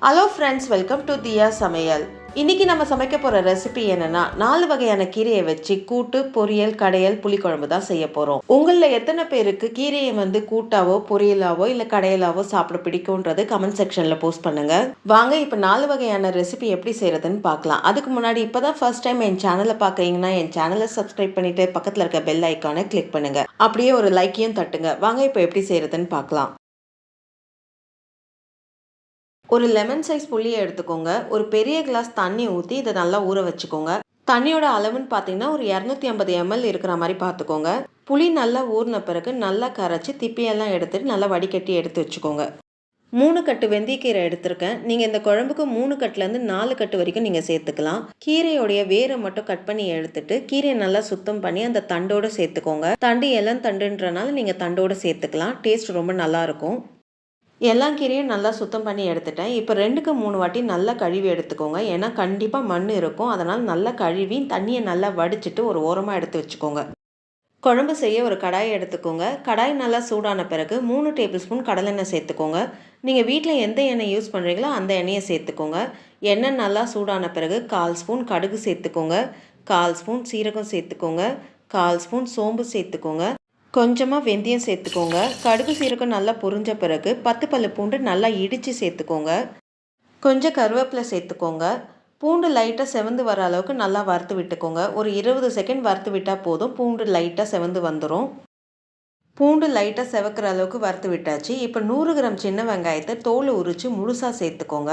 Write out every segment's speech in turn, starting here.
Hello friends, welcome to தியா சமையல். இன்றைக்கி நம்ம சமைக்க போகிற ரெசிபி என்னென்னா 4 வகையான கீரையை வச்சு கூட்டு, பொரியல், கடையல், புளிக்குழம்பு தான் செய்ய போகிறோம். உங்களில் எத்தனை பேருக்கு கீரையை கூட்டாவோ பொரியலாவோ இல்லை கடையலாவோ சாப்பிட பிடிக்கும்ன்றது கமெண்ட் செக்ஷனில் போஸ்ட் பண்ணுங்கள். வாங்க இப்போ 4 வகையான ரெசிபி எப்படி செய்கிறதுன்னு பார்க்கலாம். அதுக்கு முன்னாடி இப்போ தான் ஃபர்ஸ்ட் டைம் என் சேனலை பார்க்குறீங்கன்னா என் சேனலை சப்ஸ்கிரைப் பண்ணிவிட்டு பக்கத்தில் இருக்க பெல் ஐக்கானை கிளிக் பண்ணுங்கள். அப்படியே ஒரு லைக்கையும் தட்டுங்க. வாங்க இப்போ எப்படி செய்கிறதுன்னு பார்க்கலாம். ஒரு லெமன் சைஸ் புளியை எடுத்துக்கோங்க. ஒரு பெரிய கிளாஸ் தண்ணி ஊற்றி இதை நல்லா ஊற வச்சுக்கோங்க. தண்ணியோட அளவுன்னு பார்த்தீங்கன்னா ஒரு 250 ml இருக்கிற மாதிரி பார்த்துக்கோங்க. புளி நல்லா ஊறின பிறகு நல்லா கரைச்சி திப்பியெல்லாம் எடுத்துட்டு நல்லா வடிகட்டி எடுத்து வச்சுக்கோங்க. 3 கட்டு வெந்தயக்கீரை எடுத்திருக்கேன். நீங்கள் இந்த குழம்புக்கு 3 கட்டுலேருந்து 4 கட்டு வரைக்கும் நீங்கள் சேர்த்துக்கலாம். கீரையோடைய வேரை மட்டும் கட் பண்ணி எடுத்துட்டு கீரையை நல்லா சுத்தம் பண்ணி அந்த தண்டோடு சேர்த்துக்கோங்க. தண்டு இளம் தண்டுன்றனால நீங்கள் தண்டோடு சேர்த்துக்கலாம். டேஸ்ட் ரொம்ப நல்லாயிருக்கும். எல்லா கீரையும் நல்லா சுத்தம் பண்ணி எடுத்துட்டேன். இப்போ 2க்கு 3 வாட்டி நல்லா கழுவி எடுத்துக்கோங்க. ஏன்னா கண்டிப்பாக மண் இருக்கும். அதனால் நல்லா கழுவி தண்ணியை நல்லா வடிச்சிட்டு ஒரு ஓரமாக எடுத்து வச்சுக்கோங்க. குழம்பு செய்ய ஒரு கடாயை எடுத்துக்கோங்க. கடாய் நல்லா சூடான பிறகு 3 டேபிள் ஸ்பூன் கடலெண்ணெய் சேர்த்துக்கோங்க. நீங்கள் வீட்டில் எந்த எண்ணெய் யூஸ் பண்ணுறீங்களோ அந்த எண்ணெயை சேர்த்துக்கோங்க. எண்ணெய் நல்லா சூடான பிறகு 1/4 ஸ்பூன் கடுகு சேர்த்துக்கோங்க. 1/4 ஸ்பூன் சீரகம் சேர்த்துக்கோங்க. 1/4 ஸ்பூன் சோம்பு சேர்த்துக்கோங்க. கொஞ்சமாக வெந்தயம் சேர்த்துக்கோங்க. கடுகு சீரகம் நல்லா பொரிஞ்ச பிறகு 10 பல்லு பூண்டு நல்லா இடித்து சேர்த்துக்கோங்க. கொஞ்சம் கருவேப்பிலை சேர்த்துக்கோங்க. பூண்டு லைட்டாக செவந்து வர அளவுக்கு நல்லா வறுத்து விட்டுக்கோங்க. ஒரு 20 செகண்ட் வறுத்து விட்டால் போதும். பூண்டு லைட்டாக செவந்து வந்துடும். பூண்டு லைட்டாக செவக்கிற அளவுக்கு வறுத்து விட்டாச்சு. இப்போ 100 கிராம் சின்ன வெங்காயத்தை தோல் உரித்து முழுசாக சேர்த்துக்கோங்க.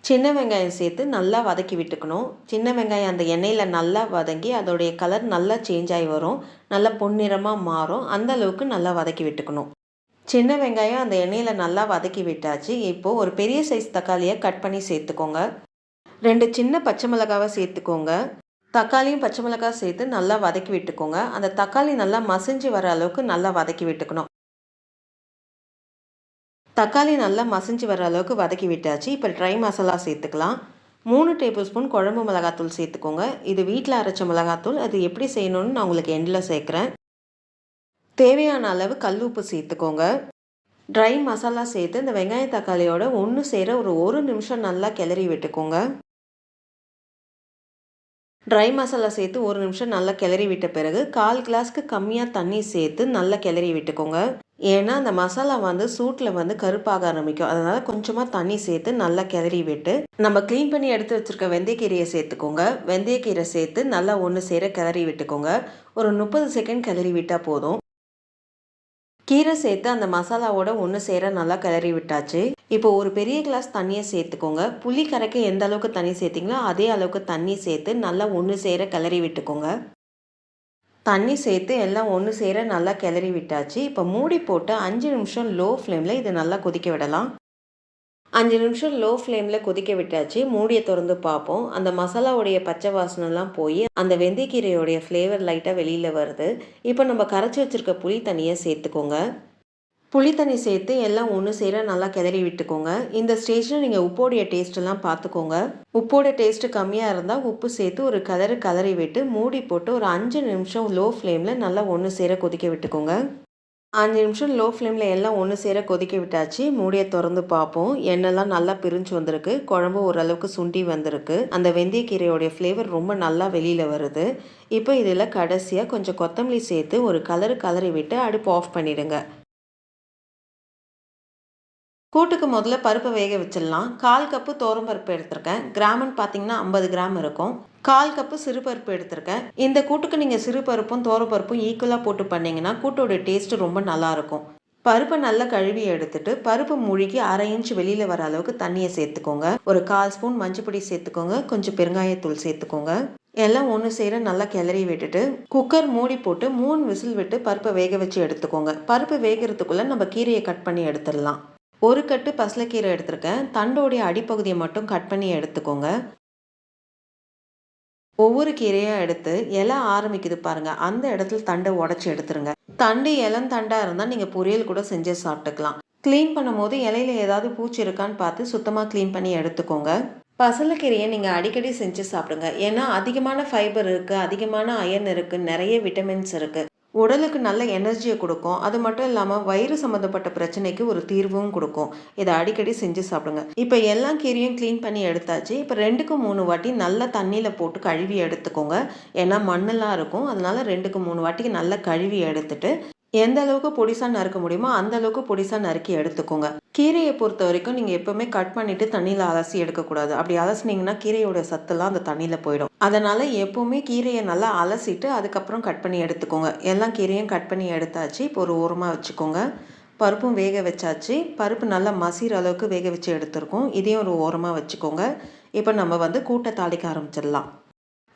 சின்ன வெங்காயம் சேர்த்து நல்லா வதக்கி விட்டுக்கணும். சின்ன வெங்காயம் அந்த எண்ணெயில் நல்லா வதங்கி அதோடைய கலர் நல்லா சேஞ்ச் ஆகி வரும். நல்லா பொன்னிறமாக மாறும். அந்த அளவுக்கு நல்லா வதக்கி விட்டுக்கணும். சின்ன வெங்காயம் அந்த எண்ணெயில் நல்லா வதக்கி விட்டாச்சு. இப்போது ஒரு பெரிய சைஸ் தக்காளியை கட் பண்ணி சேர்த்துக்கோங்க. 2 சின்ன பச்சை மிளகாவை சேர்த்துக்கோங்க. தக்காளியும் பச்சை மிளகாய் சேர்த்து நல்லா வதக்கி விட்டுக்கோங்க. அந்த தக்காளி நல்லா மசிஞ்சு வர அளவுக்கு நல்லா வதக்கி விட்டுக்கணும். தக்காளி நல்லா மசிஞ்சு வர அளவுக்கு வதக்கி விட்டாச்சு. இப்போ ட்ரை மசாலா சேர்த்துக்கலாம். 3 டேபிள் ஸ்பூன் குழம்பு மிளகாத்தூள் சேர்த்துக்கோங்க. இது வீட்டில் அரைச்ச மிளகாத்தூள். அது எப்படி செய்யணும்னு நான் உங்களுக்கு எண்டில் சேர்க்குறேன். தேவையான அளவு கல் உப்பு சேர்த்துக்கோங்க. ட்ரை மசாலா சேர்த்து இந்த வெங்காய தக்காளியோட ஒன்று சேர ஒரு நிமிஷம் நல்லா கிளறி விட்டுக்கோங்க. ட்ரை மசாலா சேர்த்து 1 நிமிஷம் நல்லா கிளறி விட்ட பிறகு 1/4 கிளாஸ்க்கு கம்மியாக தண்ணி சேர்த்து நல்லா கிளறி விட்டுக்கோங்க. ஏன்னா அந்த மசாலா சூட்டில் கருப்பாக ஆரம்பிக்கும். அதனால் கொஞ்சமாக தண்ணி சேர்த்து நல்லா கிளறி விட்டு நம்ம க்ளீன் பண்ணி எடுத்து வச்சுருக்க வெந்தயக்கீரையை சேர்த்துக்கோங்க. வெந்தயக்கீரை சேர்த்து நல்லா ஒன்று சேர கிளறி விட்டுக்கோங்க. ஒரு 30 செகண்ட் கிளறி விட்டால் போதும். கீரை சேர்த்து அந்த மசாலாவோட ஒன்று சேர நல்லா கிளறி விட்டாச்சு. இப்போ ஒரு பெரிய கிளாஸ் தண்ணியை சேர்த்துக்கோங்க. புளி கரைக்க எந்த அளவுக்கு தண்ணி சேர்த்திங்களோ அதே அளவுக்கு தண்ணி சேர்த்து நல்லா ஒன்று சேர கிளறி விட்டுக்கோங்க. தண்ணி சேர்த்து எல்லாம் ஒன்று சேர நல்லா கிளறி விட்டாச்சு. இப்போ மூடி போட்டு 5 நிமிஷம் லோ ஃப்ளேமில் இது நல்லா கொதிக்க விடலாம். 5 நிமிஷம் லோ ஃப்ளேமில் கொதிக்க விட்டாச்சு. மூடியை திறந்து பார்ப்போம். அந்த மசாலாவுடைய பச்சை வாசனைலாம் போய் அந்த வெந்தயக்கீரையோடைய ஃப்ளேவர் லைட்டாக வெளியில் வருது. இப்போ நம்ம கரைச்சி வச்சுருக்க புளி தண்ணியை சேர்த்துக்கோங்க. புளி தண்ணி சேர்த்து எல்லாம் ஒன்று சேர நல்லா கிளறி விட்டுக்கோங்க. இந்த ஸ்டேஜில் நீங்கள் உப்போடைய டேஸ்ட்டெல்லாம் பார்த்துக்கோங்க. உப்போட டேஸ்ட்டு கம்மியாக இருந்தால் உப்பு சேர்த்து ஒரு கலரி விட்டு மூடி போட்டு ஒரு 5 நிமிஷம் லோ ஃப்ளேமில் நல்லா ஒன்று சேர கொதிக்க விட்டுக்கோங்க. 5 நிமிஷம் லோ ஃப்ளேமில் எல்லாம் ஒன்று சேர கொதிக்க விட்டாச்சு. மூடியை திறந்து பார்ப்போம். எண்ணெய்லாம் நல்லா பிரிஞ்சு வந்திருக்கு. குழம்பு ஓரளவுக்கு சுண்டி வந்திருக்கு. அந்த வெந்தயக்கீரையோடைய ஃப்ளேவர் ரொம்ப நல்லா வெளியில் வருது. இப்போ இதில் கடைசியாக கொஞ்சம் கொத்தமல்லி சேர்த்து ஒரு கலரி விட்டு அடுப்பு ஆஃப் பண்ணிவிடுங்க. கூட்டுக்கு முதல்ல பருப்பை வேக வச்சிடலாம். 1/4 கப்பு பருப்பு எடுத்திருக்கேன். கிராம்னு பார்த்தீங்கன்னா 50 கிராம் இருக்கும். 1/4 கப்பு சிறுபருப்பு எடுத்திருக்கேன். இந்த கூட்டுக்கு நீங்கள் சிறுபருப்பும் பருப்பும் ஈக்குவலாக போட்டு பண்ணிங்கன்னா கூட்டோட டேஸ்ட்டு ரொம்ப நல்லாயிருக்கும். பருப்பை நல்லா கழுவி எடுத்துட்டு பருப்பு மூழ்கி 1/2 இன்ச் வெளியில் வர அளவுக்கு தண்ணியை சேர்த்துக்கோங்க. ஒரு 1/4 ஸ்பூன் மஞ்சப்பொடி சேர்த்துக்கோங்க. கொஞ்சம் பெருங்காயத்தூள் சேர்த்துக்கோங்க. எல்லாம் ஒன்று சேர நல்லா கிளறி விட்டுட்டு குக்கர் மூடி போட்டு 3 விசில் விட்டு பருப்பை வேக வச்சு எடுத்துக்கோங்க. பருப்பு வேகிறதுக்குள்ளே நம்ம கீரையை கட் பண்ணி எடுத்துடலாம். ஒரு கட்டு பசலைக்கீரை எடுத்திருக்கேன். தண்டோடைய அடிப்பகுதியை மட்டும் கட் பண்ணி எடுத்துக்கோங்க. ஒவ்வொரு கீரையாக எடுத்து இலை ஆரம்பிக்குது பாருங்கள், அந்த இடத்துல தண்டை உடச்சி எடுத்துருங்க. தண்டு இளம் தண்டாக இருந்தால் நீங்கள் பொரியல் கூட செஞ்சு சாப்பிட்டுக்கலாம். க்ளீன் பண்ணும் போது இலையில ஏதாவது பூச்சி இருக்கான்னு பார்த்து சுத்தமாக க்ளீன் பண்ணி எடுத்துக்கோங்க. பசலைக்கீரையை நீங்கள் அடிக்கடி செஞ்சு சாப்பிடுங்க. ஏன்னா அதிகமான ஃபைபர் இருக்குது, அதிகமான அயர்ன் இருக்குது, நிறைய விட்டமின்ஸ் இருக்குது. உடலுக்கு நல்ல எனர்ஜியை கொடுக்கும். அது மட்டும் இல்லாமல் வயிறு சம்மந்தப்பட்ட பிரச்சனைக்கு ஒரு தீர்வும் கொடுக்கும். இதை அடிக்கடி செஞ்சு சாப்பிடுங்க. இப்போ எல்லா கீரையும் க்ளீன் பண்ணி எடுத்தாச்சு. இப்போ 2க்கு 3 வாட்டி நல்லா தண்ணியில் போட்டு கழுவி எடுத்துக்கோங்க. ஏன்னா மண்ணெல்லாம் இருக்கும். அதனால 2க்கு 3 வாட்டிக்கு நல்லா கழுவி எடுத்துட்டு எந்த அளவுக்கு பொடிசா நறுக்க முடியுமோ அந்த அளவுக்கு பொடிசா நறுக்கி எடுத்துக்கோங்க. கீரையை பொறுத்த வரைக்கும் நீங்கள் எப்பவுமே கட் பண்ணிட்டு தண்ணியில் அலசி எடுக்கக்கூடாது. அப்படி அலசினீங்கன்னா கீரையோட சத்துலாம் அந்த தண்ணியில் போயிடும். அதனால எப்பவுமே கீரையை நல்லா அலசிட்டு அதுக்கப்புறம் கட் பண்ணி எடுத்துக்கோங்க. எல்லா கீரையும் கட் பண்ணி எடுத்தாச்சு. இப்போ ஒரு ஓரமாக வச்சுக்கோங்க. பருப்பும் வேக வச்சாச்சு. பருப்பு நல்லா மசிகிற அளவுக்கு வேக வச்சு எடுத்துருக்கோம். இதையும் ஒரு ஓரமாக வச்சுக்கோங்க. இப்போ நம்ம கூட்டை தாளிக்க ஆரம்பிச்சிடலாம்.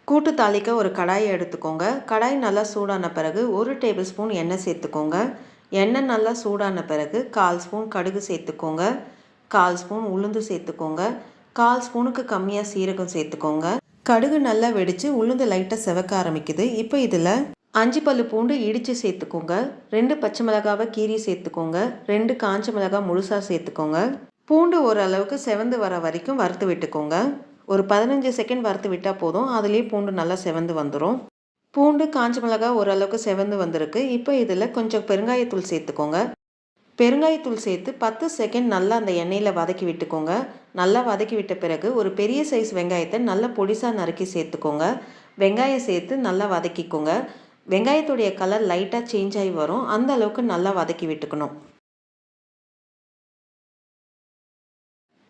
கூட்டு தாளிக்க ஒரு கடாயை எடுத்துக்கோங்க. கடாய் நல்லா சூடான பிறகு 1 டேபிள் ஸ்பூன் எண்ணெய் சேர்த்துக்கோங்க. எண்ணெய் நல்லா சூடான பிறகு 1/4 ஸ்பூன் கடுகு சேர்த்துக்கோங்க. 1/4 ஸ்பூன் உளுந்து சேர்த்துக்கோங்க. 1/4 ஸ்பூனுக்கு கம்மியாக சீரகம் சேர்த்துக்கோங்க. கடுகு நல்லா வெடித்து உளுந்து லைட்டாக செவக்க ஆரம்பிக்குது. இப்போ இதில் 5 பல்லு பூண்டு இடித்து சேர்த்துக்கோங்க. 2 பச்சை மிளகாவை கீரி சேர்த்துக்கோங்க. 2 காஞ்ச மிளகாய் முழுசாக சேர்த்துக்கோங்க. பூண்டு ஓரளவுக்கு செவந்து வர வரைக்கும் வறுத்து விட்டுக்கோங்க. ஒரு 15 செகண்ட் வறுத்து விட்டால் போதும். அதுலேயே பூண்டு நல்லா செவந்து வந்துடும். பூண்டு காஞ்ச மிளகாய் ஓரளவுக்கு செவந்து வந்திருக்கு. இப்போ இதில் கொஞ்சம் பெருங்காயத்தூள் சேர்த்துக்கோங்க. பெருங்காயத்தூள் சேர்த்து 10 செகண்ட் நல்லா அந்த எண்ணெயில் வதக்கி விட்டுக்கோங்க. நல்லா வதக்கி விட்ட பிறகு ஒரு பெரிய சைஸ் வெங்காயத்தை நல்லா பொடிசாக நறுக்கி சேர்த்துக்கோங்க. வெங்காயம் சேர்த்து நல்லா வதக்கிக்கோங்க. வெங்காயத்துடைய கலர் லைட்டாக சேஞ்ச் ஆகி வரும். அந்த அளவுக்கு நல்லா வதக்கி விட்டுக்கணும்.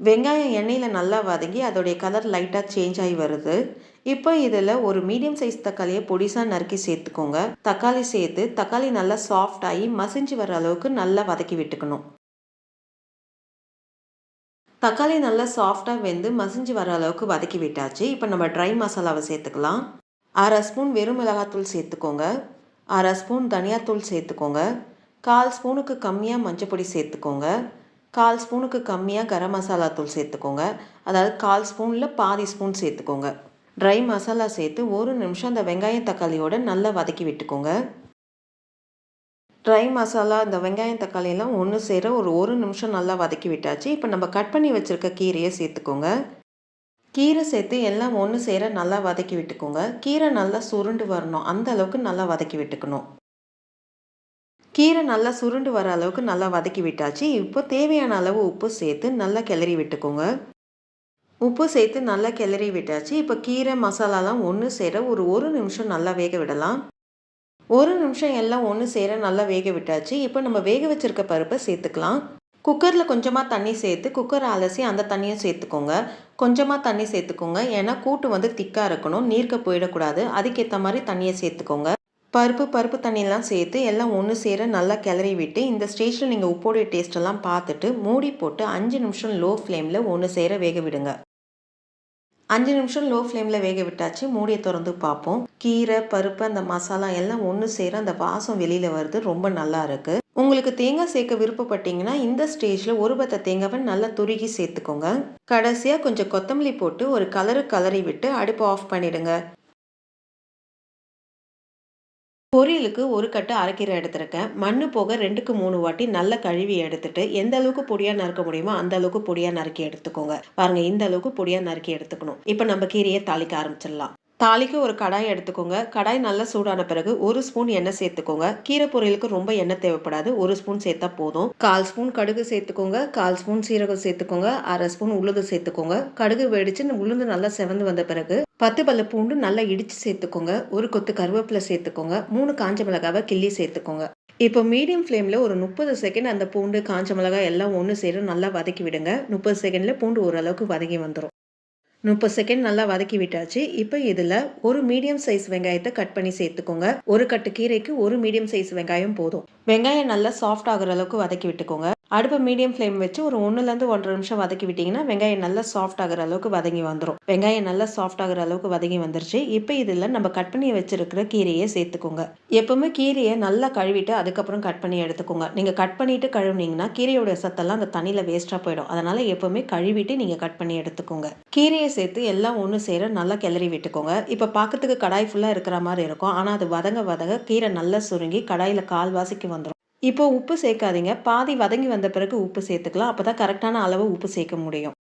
வெங்காயம் எண்ணெயில் நல்லா வதங்கி அதோடைய கலர் லைட்டாக சேஞ்ச் ஆகி வருது. இப்போ இதில் ஒரு மீடியம் சைஸ் தக்காளியை பொடிசாக நறுக்கி சேர்த்துக்கோங்க. தக்காளி சேர்த்து தக்காளி நல்லா சாஃப்ட் ஆகி மசிஞ்சு வர அளவுக்கு நல்லா வதக்கி விட்டுக்கணும். தக்காளி நல்லா சாஃப்டாக வெந்து மசிஞ்சு வர அளவுக்கு வதக்கி விட்டாச்சு. இப்போ நம்ம ட்ரை மசாலாவை சேர்த்துக்கலாம். 1/2 ஸ்பூன் வெறும் மிளகாத்தூள் சேர்த்துக்கோங்க. 1/2 ஸ்பூன் தனியாத்தூள் சேர்த்துக்கோங்க. 1/4 ஸ்பூனுக்கு கம்மியாக மஞ்சப்பொடி சேர்த்துக்கோங்க. 1/4 ஸ்பூனுக்கு கம்மியாக கரம் மசாலா தூள் சேர்த்துக்கோங்க. அதாவது 1/4 ஸ்பூனில் பாதி ஸ்பூன் சேர்த்துக்கோங்க. ட்ரை மசாலா சேர்த்து 1 நிமிஷம் அந்த வெங்காயம் தக்காளியோட நல்லா வதக்கி விட்டுக்கோங்க. ட்ரை மசாலா இந்த வெங்காயம் தக்காளியெல்லாம் ஒன்று சேர ஒரு நிமிஷம் நல்லா வதக்கி விட்டாச்சு. இப்போ நம்ம கட் பண்ணி வச்சுருக்க கீரையை சேர்த்துக்கோங்க. கீரை சேர்த்து எல்லாம் ஒன்று சேர நல்லா வதக்கி விட்டுக்கோங்க. கீரை நல்லா சுருண்டு வரணும். அந்த அளவுக்கு நல்லா வதக்கி விட்டுக்கணும். கீரை நல்லா சுருண்டு வர அளவுக்கு நல்லா வதக்கி விட்டாச்சு. இப்போ தேவையான அளவு உப்பு சேர்த்து நல்லா கிளறி விட்டுக்கோங்க. உப்பு சேர்த்து நல்லா கிளறி விட்டாச்சு. இப்போ கீரை மசாலாலாம் ஒன்று சேர ஒரு நிமிஷம் நல்லா வேக விடலாம். 1 நிமிஷம் எல்லாம் ஒன்று சேர நல்லா வேக விட்டாச்சு. இப்போ நம்ம வேக வச்சுருக்க பருப்பை சேர்த்துக்கலாம். குக்கரில் கொஞ்சமாக தண்ணி சேர்த்து குக்கரை அலசி அந்த தண்ணியை சேர்த்துக்கோங்க. கொஞ்சமாக தண்ணி சேர்த்துக்கோங்க. ஏன்னா கூட்டு திக்காக இருக்கணும், நீர்க்க போயிடக்கூடாது. அதுக்கேற்ற மாதிரி தண்ணியை சேர்த்துக்கோங்க. பருப்பு தண்ணியெல்லாம் சேர்த்து எல்லாம் ஒன்று சேர நல்லா கிளறி விட்டு இந்த ஸ்டேஜில் நீங்கள் உப்போடைய டேஸ்ட்டெல்லாம் பார்த்துட்டு மூடி போட்டு 5 நிமிஷம் லோ ஃப்ளேமில் ஒன்று சேர வேக விடுங்க. 5 நிமிஷம் லோ ஃப்ளேமில் வேக விட்டாச்சு. மூடியை திறந்து பார்ப்போம். கீரை பருப்பு அந்த மசாலா எல்லாம் ஒன்று சேர அந்த வாசம் வெளியில் வருது. ரொம்ப நல்லா இருக்குது. உங்களுக்கு தேங்காய் சேர்க்க விருப்பப்பட்டீங்கன்னா இந்த ஸ்டேஜில் ஒரு பத்த தேங்காவை நல்லா துருகி சேர்த்துக்கோங்க. கடைசியாக கொஞ்சம் கொத்தமல்லி போட்டு ஒரு கலரி விட்டு அடுப்பை ஆஃப் பண்ணிவிடுங்க. பொரியலுக்கு ஒரு கட்டு அரைக்கீரை எடுத்திருக்கேன். மண் போக 2க்கு 3 வாட்டி நல்லா கழுவி எடுத்துட்டு எந்த அளவுக்கு பொடியாக நறுக்க முடியுமோ அந்த அளவுக்கு பொடியாக நறுக்கி எடுத்துக்கோங்க. பாருங்க, இந்த அளவுக்கு பொடியாக நறுக்கி எடுத்துக்கணும். இப்போ நம்ம கீரையை தாளிக்க ஆரம்பிச்சிடலாம். தாளிக்க ஒரு கடாய் எடுத்துக்கோங்க. கடாய் நல்லா சூடான பிறகு 1 ஸ்பூன் எண்ணெய் சேர்த்துக்கோங்க. கீரை பொரியலுக்கு ரொம்ப எண்ணெய் தேவைப்படாது. 1 ஸ்பூன் சேர்த்தா போதும். 1/4 ஸ்பூன் கடுகு சேர்த்துக்கோங்க. 1/4 ஸ்பூன் சீரகம் சேர்த்துக்கோங்க. 1/2 ஸ்பூன் உளுந்து சேர்த்துக்கோங்க. கடுகு வெடிச்சு உளுந்து நல்லா செவந்து வந்த பிறகு 10 பல்லு பூண்டு நல்லா இடிச்சு சேர்த்துக்கோங்க. ஒரு கொத்து கருவேப்பிலை சேர்த்துக்கோங்க. 3 காஞ்ச மிளகாவை கிள்ளி சேர்த்துக்கோங்க. இப்போ மீடியம் ஃப்ளேமில் ஒரு 30 செகண்ட் அந்த பூண்டு காஞ்ச மிளகாய் எல்லாம் ஒன்று சேர நல்லா வதக்கி விடுங்க. 30 செகண்டில் பூண்டு ஓரளவுக்கு வதங்கி வந்துடும். 30 செகண்ட் நல்லா வதக்கி விட்டாச்சு. இப்போ இதில் ஒரு மீடியம் சைஸ் வெங்காயத்தை கட் பண்ணி சேர்த்துக்கோங்க. ஒரு கட்டு கீரைக்கு ஒரு மீடியம் சைஸ் வெங்காயம் போதும். வெங்காயம் நல்லா சாஃப்ட் ஆகுற அளவுக்கு வதக்கி விட்டுக்கோங்க. அடுப்பை மீடியம் ஃப்ளேம் வச்சு ஒரு 1லேருந்து 1.5 நிமிஷம் வதக்கி விட்டிங்கன்னா வெங்காயம் நல்லா சாஃப்ட் ஆகிற அளவுக்கு வதங்கி வந்துடும். வெங்காயம் நல்லா சாஃப்ட் ஆகிற அளவுக்கு வதங்கி வந்துருச்சு. இப்போ இதில் நம்ம கட் பண்ணி வச்சிருக்கிற கீரையை சேர்த்துக்கோங்க. எப்பவுமே கீரையை நல்லா கழுவிட்டு அதுக்கப்புறம் கட் பண்ணி எடுத்துக்கோங்க. நீங்கள் கட் பண்ணிட்டு கழுவுனீங்கன்னா கீரையோட சத்தெல்லாம் அந்த தண்ணியில் வேஸ்ட்டாக போயிடும். அதனால எப்பவுமே கழுவிட்டு நீங்கள் கட் பண்ணி எடுத்துக்கோங்க. கீரையை சேர்த்து எல்லாம் ஒன்று சேர நல்லா கிளறி விட்டுக்கோங்க. இப்போ பார்க்கறதுக்கு கடாய் ஃபுல்லாக இருக்கிற மாதிரி இருக்கும். ஆனால் அது வதங்க கீரை நல்லா சுருங்கி கடாயில் கால்வாசிக்கு வந்துடும். இப்போ உப்பு சேர்க்காதீங்க. பாதி வதங்கி வந்த பிறகு உப்பு சேர்த்துக்கலாம். அப்போ தான் கரெக்டான அளவு உப்பு சேர்க்க முடியும்.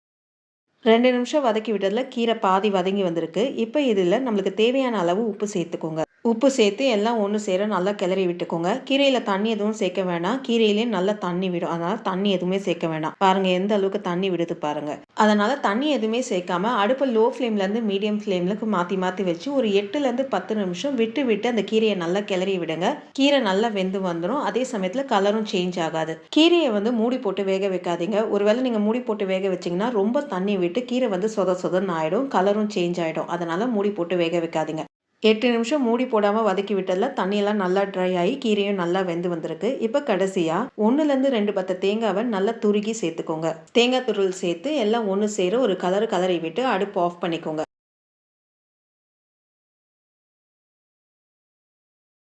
2 நிமிஷம் வதக்கி விட்டதில் கீரை பாதி வதங்கி வந்திருக்கு. இப்போ இதில் நம்மளுக்கு தேவையான அளவு உப்பு சேர்த்துக்கோங்க. உப்பு சேர்த்து எல்லாம் ஒன்று சேர நல்லா கிளறி விட்டுக்கோங்க. கீரையில் தண்ணி எதுவும் சேர்க்க வேணாம். கீரையிலேயே நல்லா தண்ணி விடும். அதனால் தண்ணி எதுவுமே சேர்க்க வேணாம். பாருங்கள் எந்த அளவுக்கு தண்ணி விடுது பாருங்கள். அதனால் தண்ணி எதுவுமே சேர்க்காம அடுப்பை லோ ஃப்ளேம்லேருந்து மீடியம் ஃப்ளேம்லுக்கு மாற்றி வச்சு ஒரு 8லேருந்து 10 நிமிஷம் விட்டு அந்த கீரையை நல்லா கிளறி விடுங்க. கீரை நல்லா வெந்து வந்துடும். அதே சமயத்தில் கலரும் சேஞ்ச் ஆகாது. கீரையை மூடி போட்டு வேக வைக்காதீங்க. ஒருவேளை நீங்கள் மூடி போட்டு வேக வச்சிங்கன்னா ரொம்ப தண்ணி விட்டு கீரை சொதன்னு ஆகிடும். கலரும் சேஞ்ச் ஆகிடும். அதனால் மூடி போட்டு வேக வைக்காதீங்க. 8 நிமிஷம் மூடி போடாமல் வதக்கி விட்டதில் தண்ணியெல்லாம் நல்லா ட்ரை ஆகி கீரையும் நல்லா வெந்து வந்திருக்கு. இப்போ கடைசியாக 1லேருந்து 2 பத்த தேங்காவை நல்லா துருகி சேர்த்துக்கோங்க. தேங்காய் துருள் சேர்த்து எல்லாம் ஒன்று சேர ஒரு கலரி விட்டு அடுப்பு ஆஃப் பண்ணிக்கோங்க.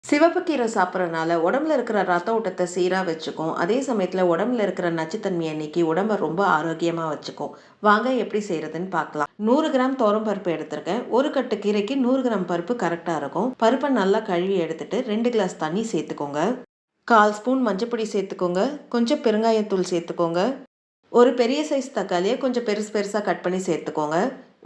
சிவப்பு கீரை சாப்பிட்றதுனால உடம்புல இருக்கிற ரத்த ஓட்டத்தை சீராக வச்சுக்கும். அதே சமயத்தில் உடம்புல இருக்கிற நச்சுத்தன்மையை நீக்கி உடம்பை ரொம்ப ஆரோக்கியமாக வச்சுக்கும். வாங்க எப்படி செய்கிறதுன்னு பார்க்கலாம். 100 கிராம் பருப்பு எடுத்திருக்கேன். ஒரு கட்டு கீரைக்கு 100 கிராம் பருப்பு கரெக்டாக இருக்கும். பருப்பை நல்லா கழுவி எடுத்துட்டு 2 கிளாஸ் தண்ணி சேர்த்துக்கோங்க. 1/4 ஸ்பூன் மஞ்சப்பொடி சேர்த்துக்கோங்க. கொஞ்சம் பெருங்காயத்தூள் சேர்த்துக்கோங்க. ஒரு பெரிய சைஸ் தக்காளியை கொஞ்சம் பெருசாக கட் பண்ணி சேர்த்துக்கோங்க.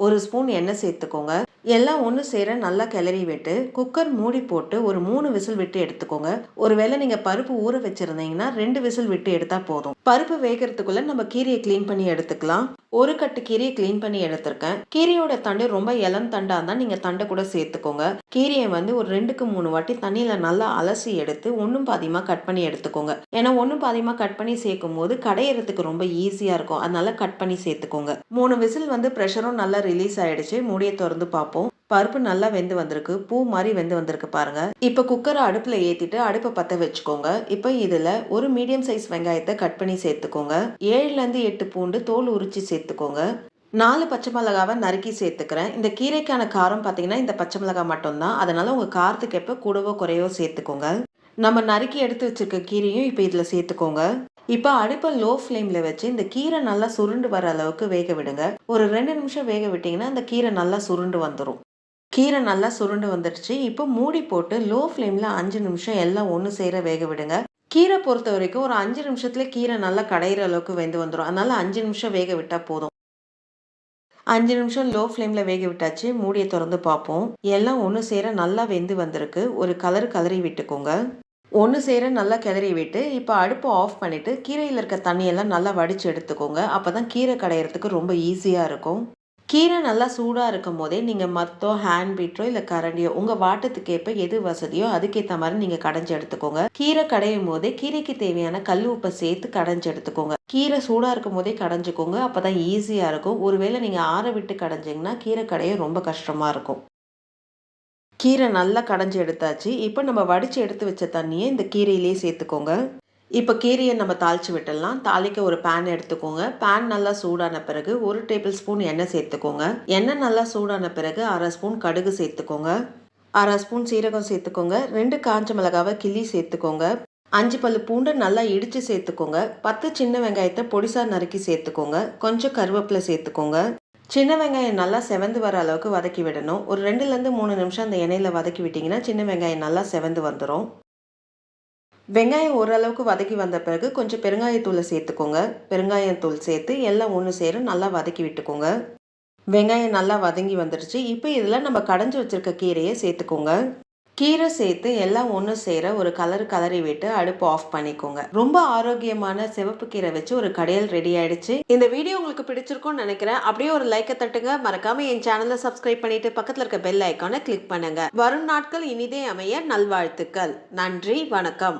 1 ஸ்பூன் எண்ணெய் சேர்த்துக்கோங்க. எல்லாம் ஒன்று சேர நல்லா கிளறி விட்டு குக்கர் மூடி போட்டு ஒரு 3 விசில் விட்டு எடுத்துக்கோங்க. ஒருவேளை நீங்கள் பருப்பு ஊற வச்சுருந்தீங்கன்னா 2 விசில் விட்டு எடுத்தால் போதும். பருப்பு வேகிறதுக்குள்ளே நம்ம கீரையை க்ளீன் பண்ணி எடுத்துக்கலாம். ஒரு கட்டு கீரையை க்ளீன் பண்ணி எடுத்திருக்கேன். கீரையோட தண்டு ரொம்ப இளம் தண்டாக இருந்தால் நீங்கள் தண்டை கூட சேர்த்துக்கோங்க. கீரையை ஒரு 2க்கு 3 வாட்டி தண்ணியில் நல்லா அலசி எடுத்து ஒன்றும் பாதியமாக கட் பண்ணி எடுத்துக்கோங்க. ஏன்னா ஒன்றும் பாதியமாக கட் பண்ணி சேர்க்கும் போது கடையிறதுக்கு ரொம்ப ஈஸியாக இருக்கும். அதனால கட் பண்ணி சேர்த்துக்கோங்க. 3 விசில் ப்ரெஷரும் நல்லா ரிலீஸ் ஆகிடுச்சு. மூடியை திறந்து பார்ப்போம். பருப்பு நல்லா வெந்து வந்திருக்கு. பூ மாதிரி வெந்து வந்திருக்கு பாருங்க. இப்போ குக்கரை அடுப்பில் ஏற்றிட்டு அடுப்பை பற்ற வச்சுக்கோங்க. இப்போ இதில் ஒரு மீடியம் சைஸ் வெங்காயத்தை கட் பண்ணி சேர்த்துக்கோங்க. 7லேருந்து 8 பூண்டு தோல் உரிச்சு சேர்த்துக்கோங்க. 4 பச்சை மிளகாவை நறுக்கி சேர்த்துக்கிறேன். இந்த கீரைக்கான காரம் பார்த்தீங்கன்னா இந்த பச்சை மிளகாய் மட்டும்தான். அதனால உங்கள் காரத்துக்கு எப்போ கூடவோ குறையோ சேர்த்துக்கோங்க. நம்ம நறுக்கி எடுத்து வச்சிருக்க கீரையும் இப்போ இதில் சேர்த்துக்கோங்க. இப்போ அடுப்பை லோ ஃப்ளேமில் வச்சு இந்த கீரை நல்லா சுருண்டு வர அளவுக்கு வேக விடுங்க. ஒரு 2 நிமிஷம் வேக விட்டிங்கன்னா அந்த கீரை நல்லா சுருண்டு வந்துடும். கீரை நல்லா சுருண்டு வந்துடுச்சு. இப்போ மூடி போட்டு லோ ஃப்ளேமில் 5 நிமிஷம் எல்லாம் ஒன்று சேர வேக விடுங்க. கீரை பொறுத்த வரைக்கும் ஒரு 5 நிமிஷத்துல கீரை நல்லா கடையிற அளவுக்கு வெந்து வந்துடும். அதனால 5 நிமிஷம் வேக விட்டால் போதும். 5 நிமிஷம் லோ ஃப்ளேமில் வேக விட்டாச்சு. மூடியை திறந்து பார்ப்போம். எல்லாம் ஒன்று சேர நல்லா வெந்து வந்திருக்கு. ஒரு கலரி விட்டுக்கோங்க. ஒன்று சேர நல்லா கிளறி விட்டு இப்போ அடுப்பை ஆஃப் பண்ணிவிட்டு கீரையில் இருக்க தண்ணியெல்லாம் நல்லா வடித்து எடுத்துக்கோங்க. அப்போ தான் கீரை கடையிறதுக்கு ரொம்ப ஈஸியாக இருக்கும். கீரை நல்லா சூடாக இருக்கும் போதே நீங்கள் மத்தோ ஹேண்ட் பீட்டரோ இல்லை கரண்டியோ உங்கள் வாட்டத்துக்கு ஏற்ப எது வசதியோ அதுக்கேற்ற மாதிரி நீங்கள் கடைஞ்சி எடுத்துக்கோங்க. கீரை கடையும் போதே கீரைக்கு தேவையான கல் உப்பை சேர்த்து கடைஞ்சி எடுத்துக்கோங்க. கீரை சூடாக இருக்கும் போதே கடைஞ்சிக்கோங்க. அப்போ தான் ஈஸியாக இருக்கும். ஒருவேளை நீங்கள் ஆற விட்டு கடைஞ்சிங்கன்னா கீரை கடைய ரொம்ப கஷ்டமாக இருக்கும். கீரை நல்லா கடைஞ்சி எடுத்தாச்சு. இப்போ நம்ம வடித்து எடுத்து வச்ச தண்ணியை இந்த கீரையிலே சேர்த்துக்கோங்க. இப்போ கீரையை நம்ம தாளித்து விட்டுடலாம். தாளிக்க ஒரு பேன் எடுத்துக்கோங்க. பேன் நல்லா சூடான பிறகு 1 டேபிள் ஸ்பூன் எண்ணெய் சேர்த்துக்கோங்க. எண்ணெய் நல்லா சூடான பிறகு 1/2 ஸ்பூன் கடுகு சேர்த்துக்கோங்க. 1/2 ஸ்பூன் சீரகம் சேர்த்துக்கோங்க. 2 காஞ்ச மிளகாவை கிள்ளி சேர்த்துக்கோங்க. 5 பல்லு பூண்டு நல்லா இடித்து சேர்த்துக்கோங்க. 10 சின்ன வெங்காயத்தை பொடிசாக நறுக்கி சேர்த்துக்கோங்க. கொஞ்சம் கருவேப்பிலை சேர்த்துக்கோங்க. சின்ன வெங்காயம் நல்லா செவந்து வர அளவுக்கு வதக்கி விடணும். ஒரு 2லேருந்து 3 நிமிஷம் அந்த எண்ணெயில் வதக்கி விட்டிங்கன்னா சின்ன வெங்காயம் நல்லா செவந்து வந்துடும். வெங்காயம் ஓரளவுக்கு வதக்கி வந்த பிறகு கொஞ்சம் பெருங்காயத்தூளை சேர்த்துக்கோங்க. பெருங்காயத்தூள் சேர்த்து எல்லாம் ஒன்று சேர நல்லா வதக்கி விட்டுக்கோங்க. வெங்காயம் நல்லா வதங்கி வந்துடுச்சு. இப்போ இதில் நம்ம கடைஞ்சி வச்சுருக்க கீரையை சேர்த்துக்கோங்க. கீரை சேர்த்து எல்லாம் ஒன்று சேர ஒரு கலரி விட்டு அடுப்பு ஆஃப் பண்ணிக்கோங்க. ரொம்ப ஆரோக்கியமான சிவப்பு கீரை வச்சு ஒரு கடையல் ரெடி ஆயிடுச்சு. இந்த வீடியோ உங்களுக்கு பிடிச்சிருக்கும்னு நினைக்கிறேன். அப்படியே ஒரு லைக்கை தட்டுங்க. மறக்காம என் சேனலை சப்ஸ்கிரைப் பண்ணிட்டு பக்கத்தில் இருக்க பெல் ஐக்கானை கிளிக் பண்ணுங்க. வரும் நாட்கள் இனிதே அமைய நல்வாழ்த்துக்கள். நன்றி, வணக்கம்.